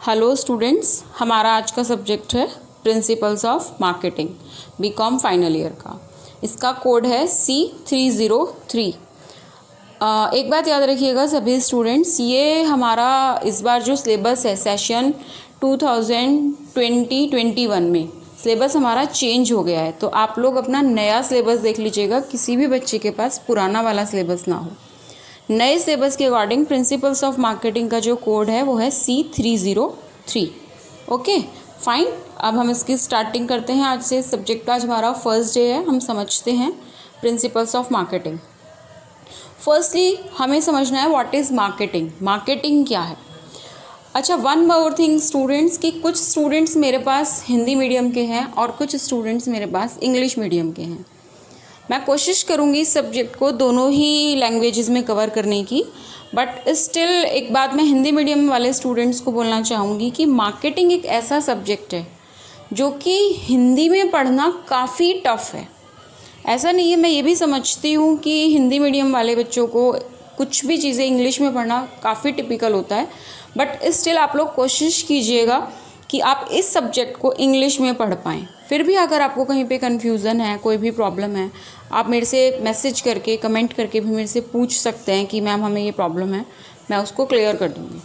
Hello students, हमारा आज का सब्जेक्ट है principles of marketing, B Com final year का। इसका कोड है C303। एक बात याद रखिएगा सभी स्टूडेंट्स, ये हमारा इस बार जो सिलेबस है सेशन 2020-21 में सिलेबस हमारा चेंज हो गया है। तो आप लोग अपना नया सिलेबस देख लीजिएगा, किसी भी बच्चे के पास पुराना वाला सिलेबस ना हो। नए सिलेबस के अकॉर्डिंग प्रिंसिपल्स ऑफ मार्केटिंग का जो कोड है वो है C303। ओके फाइन, अब हम इसकी स्टार्टिंग करते हैं। आज से सब्जेक्ट का आज हमारा फर्स्ट डे है। हम समझते हैं प्रिंसिपल्स ऑफ मार्केटिंग। फर्स्टली हमें समझना है व्हाट इज़ मार्केटिंग। मार्केटिंग क्या है? अच्छा, वन मोर थिंग स्टूडेंट्स, कि कुछ स्टूडेंट्स मेरे पास हिंदी मीडियम के हैं और कुछ स्टूडेंट्स मेरे पास इंग्लिश मीडियम के हैं। मैं कोशिश करूँगी इस सब्जेक्ट को दोनों ही लैंग्वेजेस में कवर करने की, बट स्टिल एक बात मैं हिंदी मीडियम वाले स्टूडेंट्स को बोलना चाहूँगी कि मार्केटिंग एक ऐसा सब्जेक्ट है जो कि हिंदी में पढ़ना काफ़ी टफ़ है। ऐसा नहीं है, मैं ये भी समझती हूँ कि हिंदी मीडियम वाले बच्चों को कुछ भी चीज़ें इंग्लिश में पढ़ना काफ़ी टिपिकल होता है, बट स्टिल आप लोग कोशिश कीजिएगा कि आप इस सब्जेक्ट को इंग्लिश में पढ़ पाएँ। फिर भी अगर आपको कहीं पे कन्फ्यूज़न है, कोई भी प्रॉब्लम है, आप मेरे से मैसेज करके, कमेंट करके भी मेरे से पूछ सकते हैं कि मैम हमें ये प्रॉब्लम है, मैं उसको क्लियर कर दूँगी।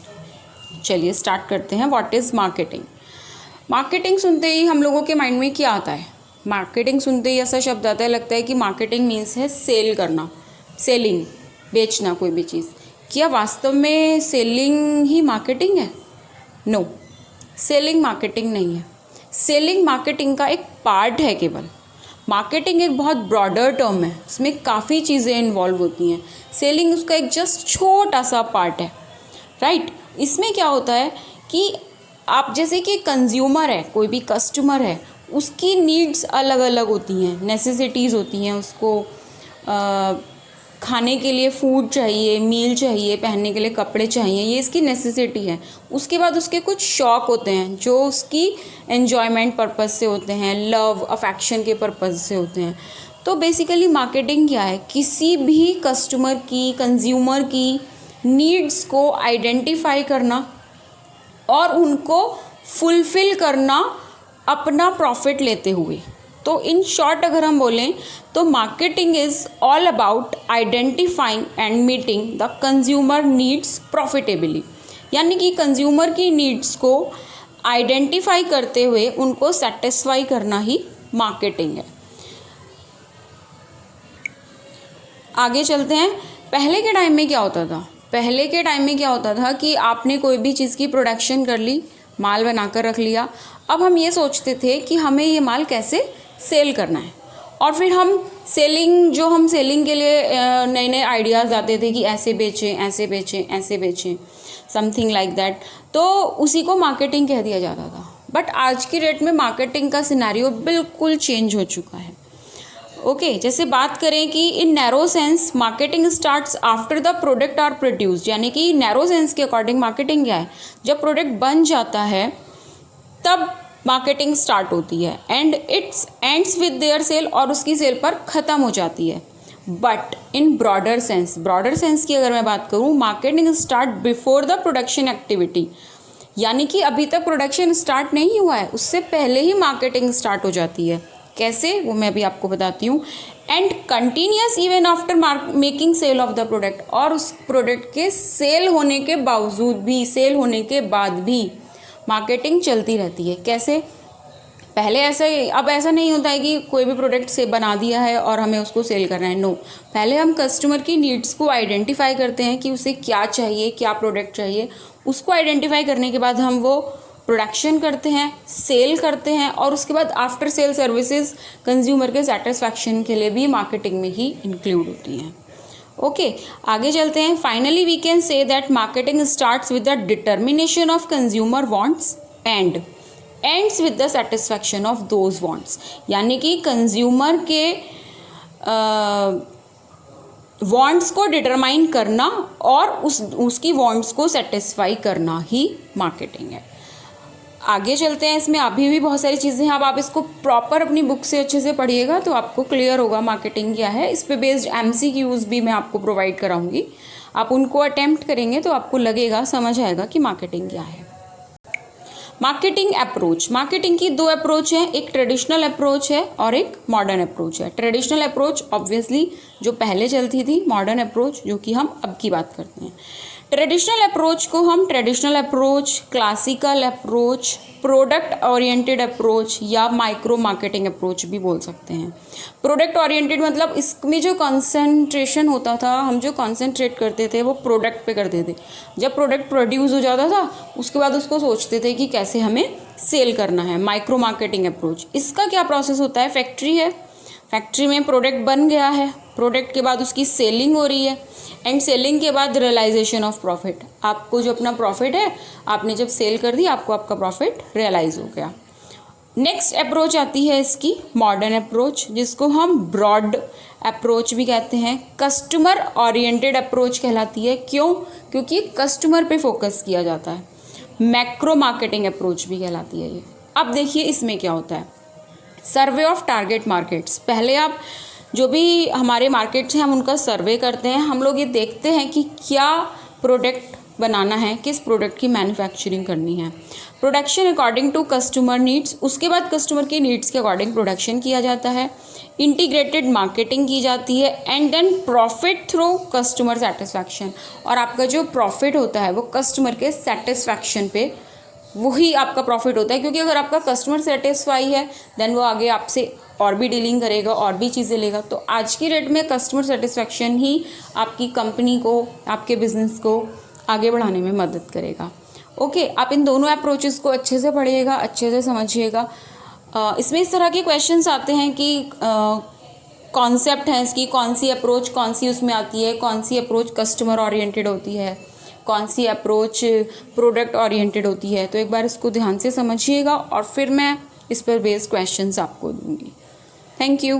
चलिए स्टार्ट करते हैं। What is marketing? मार्केटिंग सुनते ही हम लोगों के माइंड में क्या आता है? मार्केटिंग सुनते ही ऐसा शब्द आता है, लगता है कि मार्केटिंग मीन्स है सेल करना, सेलिंग, बेचना कोई भी चीज़। क्या वास्तव में सेलिंग ही मार्केटिंग है? नो, सेलिंग मार्केटिंग नहीं है। सेलिंग मार्केटिंग का एक पार्ट है केवल। मार्केटिंग एक बहुत ब्रॉडर टर्म है, इसमें काफ़ी चीज़ें इन्वॉल्व होती हैं। सेलिंग उसका एक जस्ट छोटा सा पार्ट है, राइट। इसमें क्या होता है कि आप जैसे कि कंज्यूमर है, कोई भी कस्टमर है, उसकी नीड्स अलग अलग होती हैं, नेसेसिटीज़ होती हैं। उसको खाने के लिए फूड चाहिए, मील चाहिए, पहनने के लिए कपड़े चाहिए, ये इसकी नेसेसिटी है। उसके बाद उसके कुछ शौक़ होते हैं जो उसकी एन्जॉयमेंट पर्पज़ से होते हैं, लव अफेक्शन के पर्पज़ से होते हैं। तो बेसिकली मार्केटिंग क्या है? किसी भी कस्टमर की, कंज्यूमर की नीड्स को आइडेंटिफाई करना और उनको फुलफ़िल करना अपना प्रॉफिट लेते हुए। तो इन शॉर्ट अगर हम बोलें तो marketing is all about identifying and meeting the consumer needs profitably. यानी कि कंज्यूमर की नीड्स को आइडेंटिफाई करते हुए उनको सेटिस्फाई करना ही मार्केटिंग है। आगे चलते हैं। पहले के टाइम में क्या होता था? पहले के टाइम में क्या होता था कि आपने कोई भी चीज़ की प्रोडक्शन कर ली, माल बनाकर रख लिया। अब हम ये सोचते थे कि हमें ये माल कैसे सेल करना है, और फिर हम सेलिंग के लिए नए नए आइडियाज़ आते थे कि ऐसे बेचें, ऐसे बेचें, ऐसे बेचें, समथिंग लाइक दैट। तो उसी को मार्केटिंग कह दिया जाता था। बट आज की डेट में मार्केटिंग का सिनेरियो बिल्कुल चेंज हो चुका है। ओके, जैसे बात करें कि in narrow sense marketing starts after the product are produced. यानी कि नैरो सेंस के अकॉर्डिंग मार्केटिंग क्या है? जब प्रोडक्ट बन जाता है तब मार्केटिंग स्टार्ट होती है, and it's ends with their sale, और उसकी सेल पर ख़त्म हो जाती है। बट इन ब्रॉडर सेंस की अगर मैं बात करूँ, marketing start before the production activity. यानी कि अभी तक प्रोडक्शन स्टार्ट नहीं हुआ है, उससे पहले ही मार्केटिंग स्टार्ट हो जाती है। कैसे, वो मैं भी आपको बताती हूँ। And continues even after making sale of the product, और उस प्रोडक्ट के सेल होने के बावजूद भी, सेल होने के बाद भी मार्केटिंग चलती रहती है। कैसे? पहले अब ऐसा नहीं होता है कि कोई भी प्रोडक्ट से बना दिया है और हमें उसको सेल करना है। नो, पहले हम कस्टमर की नीड्स को आइडेंटिफाई करते हैं कि उसे क्या चाहिए, क्या प्रोडक्ट चाहिए। उसको आइडेंटिफाई करने के बाद हम वो प्रोडक्शन करते हैं, सेल करते हैं, और उसके बाद आफ्टर सेल सर्विसेज कंज्यूमर के सेटिस्फैक्शन के लिए भी मार्केटिंग में ही इंक्लूड होती हैं। ओके, आगे चलते हैं। Finally we can say that marketing starts with the determination of consumer wants and ends with the satisfaction of those wants. यानी कि कंज्यूमर के वांट्स को डिटरमाइन करना और उसकी वांट्स को सेटिस्फाई करना ही मार्केटिंग है। आगे चलते हैं। इसमें अभी भी बहुत सारी चीज़ें हैं। अब आप इसको प्रॉपर अपनी बुक से अच्छे से पढ़िएगा तो आपको क्लियर होगा मार्केटिंग क्या है। इस पे बेस्ड MCQs भी मैं आपको प्रोवाइड कराऊंगी। आप उनको अटेम्प्ट करेंगे तो आपको लगेगा, समझ आएगा कि मार्केटिंग क्या है। मार्केटिंग अप्रोच, मार्केटिंग की दो अप्रोच है, एक ट्रेडिशनल अप्रोच है और एक मॉडर्न अप्रोच है। ट्रेडिशनल अप्रोच ऑब्वियसली जो पहले चलती थी, मॉडर्न अप्रोच जो कि हम अब की बात करते हैं। ट्रेडिशनल अप्रोच को हम traditional approach, classical approach, product oriented approach या माइक्रो मार्केटिंग अप्रोच भी बोल सकते हैं। प्रोडक्ट ओरिएंटेड मतलब इसमें जो कंसंट्रेशन होता था, हम जो कंसंट्रेट करते थे वो प्रोडक्ट पे करते थे। जब प्रोडक्ट प्रोड्यूस हो जाता था उसके बाद उसको सोचते थे कि कैसे हमें सेल करना है। माइक्रो मार्केटिंग अप्रोच, इसका क्या प्रोसेस होता है, फैक्ट्री है, फैक्ट्री में प्रोडक्ट बन गया है, प्रोडक्ट के बाद उसकी सेलिंग हो रही है एंड सेलिंग के बाद रियलाइजेशन ऑफ प्रॉफिट। आपको जो अपना प्रॉफिट है आपने जब सेल कर दी आपको आपका प्रॉफिट रियलाइज हो गया। नेक्स्ट अप्रोच आती है इसकी मॉडर्न अप्रोच, जिसको हम ब्रॉड अप्रोच भी कहते हैं। कस्टमर ओरिएंटेड अप्रोच कहलाती है, क्यों? क्योंकि कस्टमर पे फोकस किया जाता है। मैक्रो मार्केटिंग अप्रोच भी कहलाती है ये। अब देखिए इसमें क्या होता है, सर्वे ऑफ टारगेट मार्केट्स। पहले आप जो भी हमारे मार्केट्स हैं हम उनका सर्वे करते हैं, हम लोग ये देखते हैं कि क्या प्रोडक्ट बनाना है, किस प्रोडक्ट की मैन्युफैक्चरिंग करनी है। Production according to customer needs, उसके बाद कस्टमर के नीड्स के अकॉर्डिंग प्रोडक्शन किया जाता है। इंटीग्रेटेड मार्केटिंग की जाती है and then profit through customer satisfaction. और आपका जो प्रॉफिट होता है वो कस्टमर के सेटिस्फैक्शन पे, वही आपका प्रॉफिट होता है। क्योंकि अगर आपका कस्टमर सेटिस्फाई है देन वो आगे आपसे और भी डीलिंग करेगा और भी चीज़ें लेगा। तो आज की डेट में कस्टमर सेटिस्फैक्शन ही आपकी कंपनी को, आपके बिजनेस को आगे बढ़ाने में मदद करेगा। ओके, आप इन दोनों अप्रोचेस को अच्छे से पढ़िएगा, अच्छे से समझिएगा। इसमें इस तरह के क्वेश्चंस आते हैं कि कॉन्सेप्ट है इसकी, कौन सी अप्रोच कौन सी उसमें आती है, कौन सी अप्रोच कस्टमर ओरिएंटेड होती है, कौन सी अप्रोच प्रोडक्ट ओरिएंटेड होती है। तो एक बार इसको ध्यान से समझिएगा और फिर मैं इस पर बेस्ड क्वेश्चंस आपको दूंगी। Thank you.